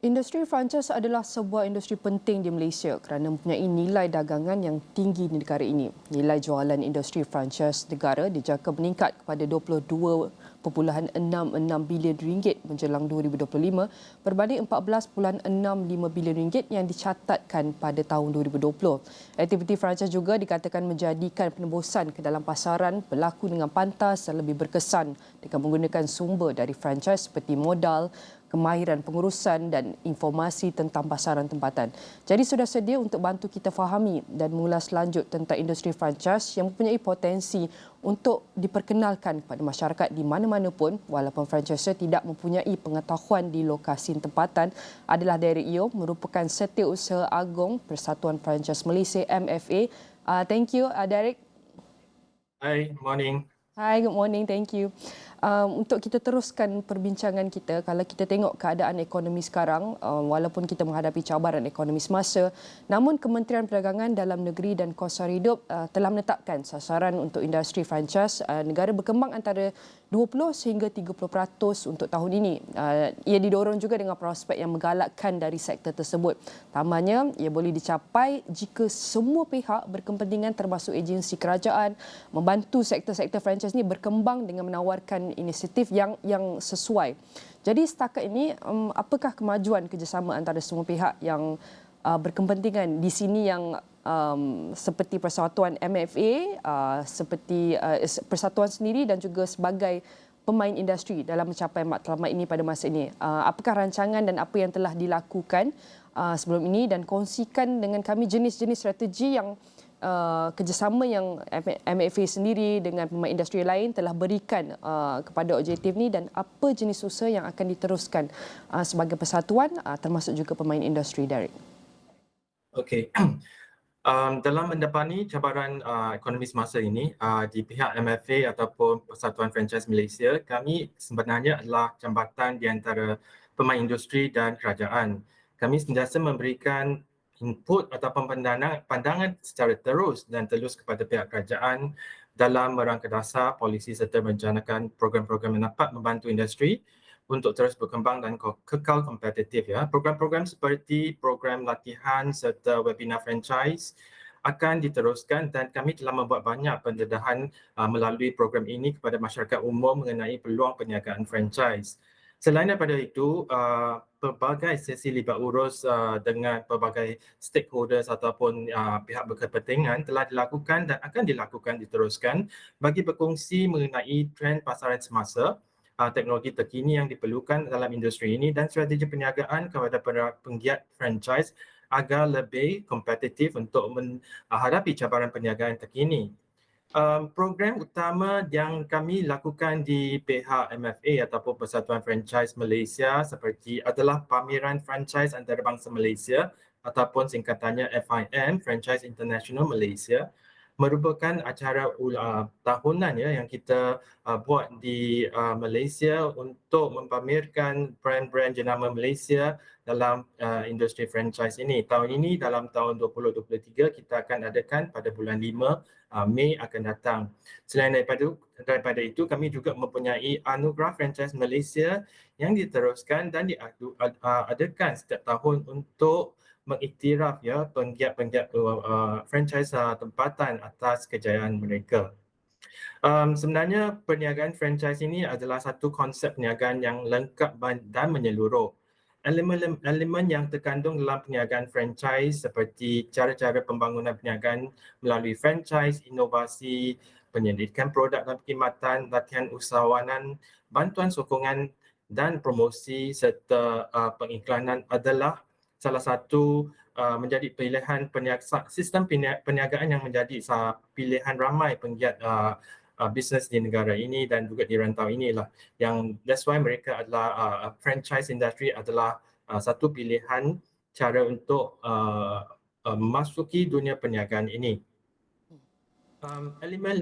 Industri franchise adalah sebuah industri penting di Malaysia kerana mempunyai nilai dagangan yang tinggi di negara ini. Nilai jualan industri franchise negara dijangka meningkat kepada 22.66 bilion ringgit menjelang 2025 berbanding 14.65 bilion ringgit yang dicatatkan pada tahun 2020. Aktiviti franchise juga dikatakan menjadikan penembusan ke dalam pasaran berlaku dengan pantas dan lebih berkesan dengan menggunakan sumber dari franchise seperti modal, kemahiran pengurusan dan informasi tentang pasaran tempatan. Jadi sudah sedia untuk bantu kita fahami dan mengulas lanjut tentang industri franchise yang mempunyai potensi untuk diperkenalkan kepada masyarakat di mana-mana pun walaupun franchisor tidak mempunyai pengetahuan di lokasi tempatan adalah Derek Yeo merupakan Setiausaha Agong Persatuan Franchise Malaysia MFA. Thank you Derek. Hi, morning. Hi, good morning. Thank you. Untuk kita teruskan perbincangan kita, kalau kita tengok keadaan ekonomi sekarang, walaupun kita menghadapi cabaran ekonomi semasa, namun Kementerian Perdagangan Dalam Negeri dan Kos Sara Hidup telah menetapkan sasaran untuk industri franchise negara berkembang antara 20 sehingga 30% untuk tahun ini. Ia didorong juga dengan prospek yang menggalakkan dari sektor tersebut. Tambahnya, ia boleh dicapai jika semua pihak berkepentingan termasuk agensi kerajaan membantu sektor-sektor franchise ini berkembang dengan menawarkan inisiatif yang sesuai. Jadi setakat ini, apakah kemajuan kerjasama antara semua pihak yang berkepentingan di sini yang seperti Persatuan MFA, seperti persatuan sendiri dan juga sebagai pemain industri dalam mencapai matlamat ini pada masa ini. Apakah rancangan dan apa yang telah dilakukan sebelum ini dan kongsikan dengan kami jenis-jenis strategi yang kerjasama yang MFA sendiri dengan pemain industri lain telah berikan kepada objektif ini dan apa jenis usaha yang akan diteruskan sebagai persatuan termasuk juga pemain industri, Derek. Okey. Dalam mendepani cabaran ekonomi semasa ini, di pihak MFA ataupun Persatuan Franchise Malaysia, kami sebenarnya adalah jambatan di antara pemain industri dan kerajaan. Kami sentiasa memberikan input ataupun pandangan secara terus dan telus kepada pihak kerajaan dalam merangka dasar polisi serta merencanakan program-program yang dapat membantu industri untuk terus berkembang dan kekal kompetitif. Ya. Program-program seperti program latihan serta webinar franchise akan diteruskan dan kami telah membuat banyak pendedahan melalui program ini kepada masyarakat umum mengenai peluang perniagaan franchise. Selain daripada itu, pelbagai sesi libat urus dengan pelbagai stakeholders ataupun pihak berkepentingan telah dilakukan dan akan dilakukan diteruskan bagi berkongsi mengenai trend pasaran semasa, teknologi terkini yang diperlukan dalam industri ini dan strategi perniagaan kepada para penggiat franchise agar lebih kompetitif untuk menghadapi cabaran perniagaan terkini. Program utama yang kami lakukan di pihak MFA ataupun Persatuan Franchise Malaysia seperti adalah pameran franchise antarabangsa Malaysia ataupun singkatannya FIM, Franchise International Malaysia, merupakan acara tahunan ya yang kita buat di Malaysia untuk mempamerkan brand-brand jenama Malaysia dalam industri franchise ini. Tahun ini dalam tahun 2023 kita akan adakan pada bulan 5 Mei akan datang. Selain daripada itu kami juga mempunyai Anugerah Franchise Malaysia yang diteruskan dan diadakan setiap tahun untuk mengiktiraf ya penggiat-penggiat franchise tempatan atas kejayaan mereka. Sebenarnya perniagaan franchise ini adalah satu konsep perniagaan yang lengkap dan menyeluruh. Elemen yang terkandung dalam perniagaan franchise seperti cara-cara pembangunan perniagaan melalui franchise, inovasi, penyelidikan produk dan perkhidmatan, latihan usahawanan, bantuan sokongan dan promosi serta pengiklanan adalah salah satu menjadi pilihan sistem perniagaan yang menjadi pilihan ramai penggiat bisnes di negara ini dan juga di rantau inilah yang that's why mereka adalah franchise industry adalah satu pilihan cara untuk memasuki dunia perniagaan ini.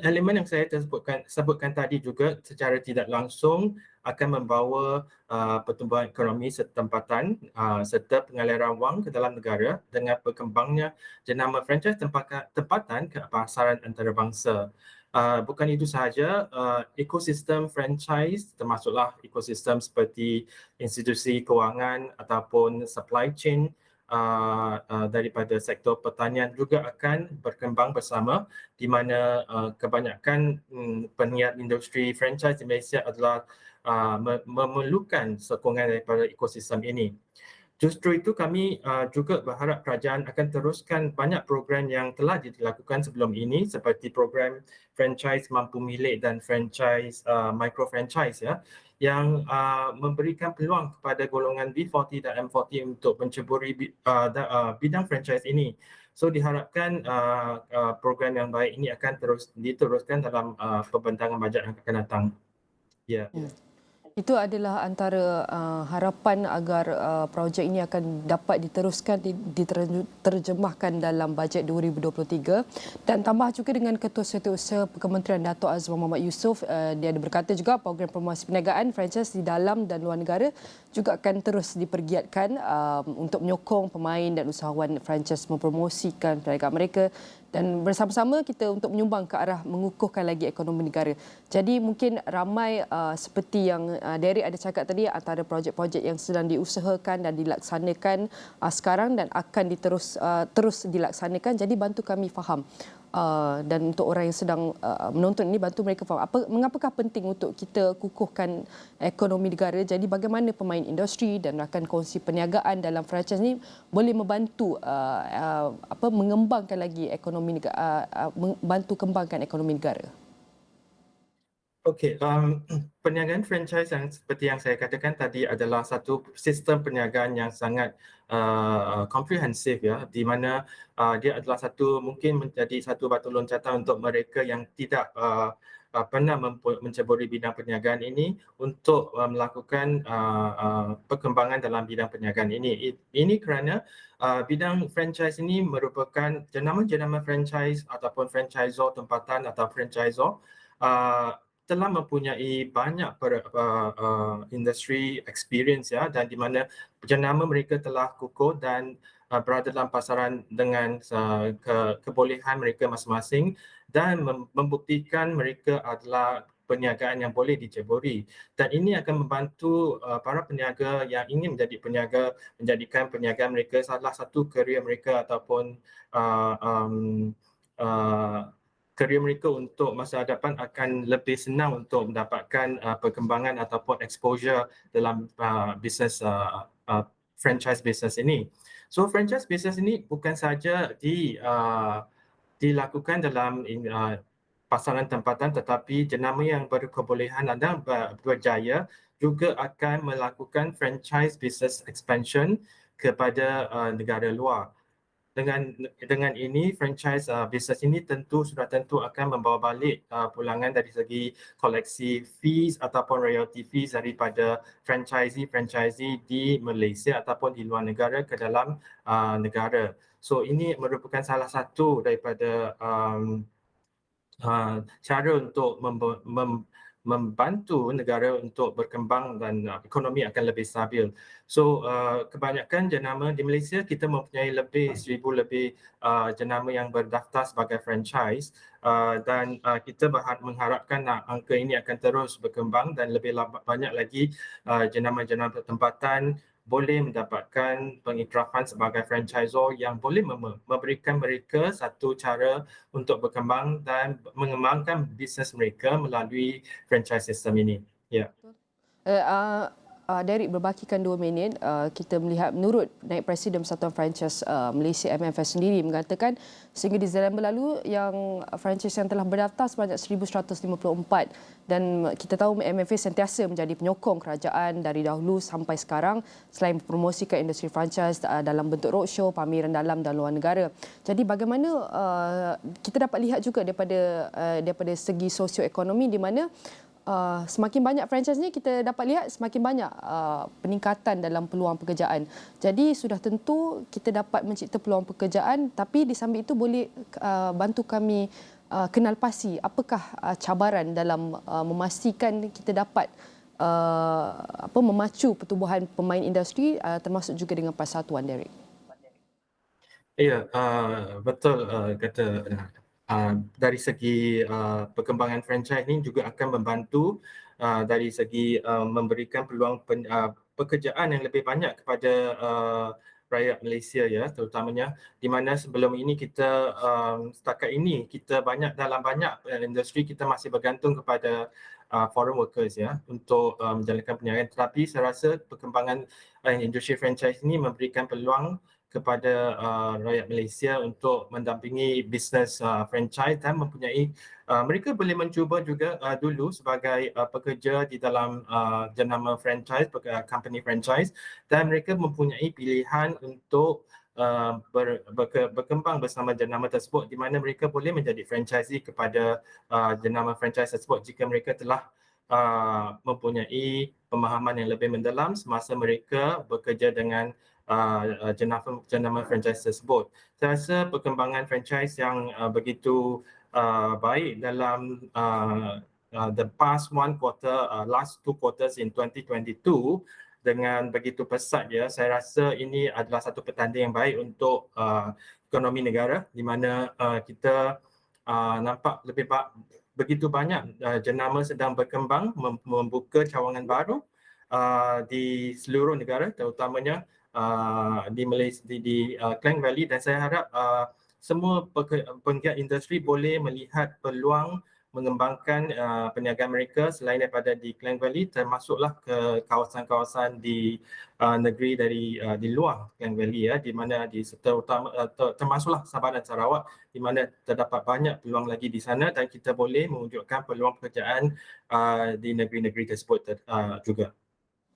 Elemen yang saya sebutkan tadi juga secara tidak langsung akan membawa pertumbuhan ekonomi setempatan serta pengaliran wang ke dalam negara dengan berkembangnya jenama franchise tempatan ke pasaran antarabangsa. Bukan itu sahaja, ekosistem franchise termasuklah ekosistem seperti institusi kewangan ataupun supply chain daripada sektor pertanian juga akan berkembang bersama, di mana kebanyakan peniaga industri franchise di Malaysia adalah memerlukan sokongan daripada ekosistem ini. Justru itu kami juga berharap kerajaan akan teruskan banyak program yang telah dilakukan sebelum ini seperti program franchise mampu milik dan franchise micro franchise ya, yang memberikan peluang kepada golongan B40 dan M40 untuk menceburi bidang franchise ini. So diharapkan program yang baik ini akan terus diteruskan dalam pembentangan bajet yang akan datang. Ya. Yeah. Itu adalah antara harapan agar projek ini akan dapat diteruskan, diterjemahkan dalam bajet 2023. Dan tambah juga dengan Ketua Setiausaha Kementerian Dato' Azman Mohamad Yusof, dia ada berkata juga program promosi perniagaan franchise di dalam dan luar negara juga akan terus dipergiatkan untuk menyokong pemain dan usahawan franchise mempromosikan perniagaan mereka dan bersama-sama kita untuk menyumbang ke arah mengukuhkan lagi ekonomi negara. Jadi mungkin ramai seperti yang Derek ada cakap tadi, antara projek-projek yang sedang diusahakan dan dilaksanakan sekarang dan akan terus dilaksanakan. Jadi bantu kami faham dan untuk orang yang sedang menonton ini, bantu mereka faham mengapakah penting untuk kita kukuhkan ekonomi negara. Jadi bagaimana pemain industri dan rakan kongsi perniagaan dalam franchise ini boleh membantu mengembangkan lagi ekonomi negara, bantu kembangkan ekonomi negara. Okey, perniagaan franchise yang seperti yang saya katakan tadi adalah satu sistem perniagaan yang sangat komprehensif ya, di mana dia adalah mungkin menjadi satu batu loncatan untuk mereka yang tidak pernah menceburi bidang perniagaan ini untuk melakukan perkembangan dalam bidang perniagaan ini. Ini kerana bidang franchise ini merupakan jenama-jenama franchise ataupun franchisor tempatan atau franchisor telah mempunyai banyak industri experience ya, dan di mana jenama mereka telah kukuh dan berada dalam pasaran dengan kebolehan mereka masing-masing dan membuktikan mereka adalah perniagaan yang boleh diceburi, dan ini akan membantu para peniaga yang ingin menjadi peniaga menjadikan perniagaan mereka salah satu kerjaya mereka ataupun kerjaya mereka untuk masa hadapan akan lebih senang untuk mendapatkan perkembangan ataupun exposure dalam bisnes franchise business ini. So franchise business ini bukan saja dilakukan dalam pasaran tempatan, tetapi jenama yang berkebolehan dan berjaya juga akan melakukan franchise business expansion kepada negara luar. Dengan ini franchise business ini sudah tentu akan membawa balik pulangan dari segi koleksi fees ataupun royalty fees daripada franchisee di Malaysia ataupun di luar negara ke dalam negara. So ini merupakan salah satu daripada cara untuk membantu negara untuk berkembang dan ekonomi akan lebih stabil. So kebanyakan jenama di Malaysia kita mempunyai lebih 1,000 lebih jenama yang berdaftar sebagai franchise dan kita mengharapkan angka ini akan terus berkembang dan lebih banyak lagi jenama-jenama tempatan boleh mendapatkan pengikrafan sebagai franchisor yang boleh memberikan mereka satu cara untuk berkembang dan mengembangkan bisnes mereka melalui franchise system ini. Ya. Derek, berbakikan 2 minit, kita melihat menurut Naib Presiden Persatuan Franchise Malaysia MFS sendiri mengatakan sehingga Disember lalu yang franchise yang telah berdaftar sebanyak 1,154 dan kita tahu MFS sentiasa menjadi penyokong kerajaan dari dahulu sampai sekarang selain mempromosikan industri franchise dalam bentuk roadshow, pameran dalam dan luar negara. Jadi bagaimana kita dapat lihat juga daripada segi sosioekonomi di mana semakin banyak franchise ni kita dapat lihat semakin banyak peningkatan dalam peluang pekerjaan. Jadi sudah tentu kita dapat mencipta peluang pekerjaan, tapi di samping itu boleh bantu kami kenal pasti apakah cabaran dalam memastikan kita dapat memacu pertumbuhan pemain industri termasuk juga dengan persatuan, Derek. Ya, betul kata dari segi perkembangan franchise ini juga akan membantu dari segi memberikan peluang pekerjaan yang lebih banyak kepada rakyat Malaysia ya, terutamanya di mana sebelum ini kita setakat ini kita dalam banyak industri kita masih bergantung kepada foreign workers ya untuk menjalankan perniagaan, tetapi saya rasa perkembangan industri franchise ini memberikan peluang kepada rakyat Malaysia untuk mendampingi bisnes franchise dan mempunyai mereka boleh mencuba juga dulu sebagai pekerja di dalam jenama franchise, company franchise, dan mereka mempunyai pilihan untuk berkembang bersama jenama tersebut di mana mereka boleh menjadi franchisee kepada jenama franchise tersebut jika mereka telah mempunyai pemahaman yang lebih mendalam semasa mereka bekerja dengan jenama franchise tersebut. Saya rasa perkembangan franchise yang begitu baik dalam the past one quarter, last 2 quarters in 2022 dengan begitu pesat ya, saya rasa ini adalah satu petanda yang baik untuk ekonomi negara di mana kita nampak begitu banyak jenama sedang berkembang membuka cawangan baru di seluruh negara terutamanya di Malaysia di Klang Valley, dan saya harap semua penggiat industri boleh melihat peluang mengembangkan perniagaan mereka selain daripada di Klang Valley, termasuklah ke kawasan-kawasan di negeri di luar Klang Valley ya, di mana termasuklah Sabah dan Sarawak di mana terdapat banyak peluang lagi di sana dan kita boleh mewujudkan peluang pekerjaan di negeri-negeri tersebut juga.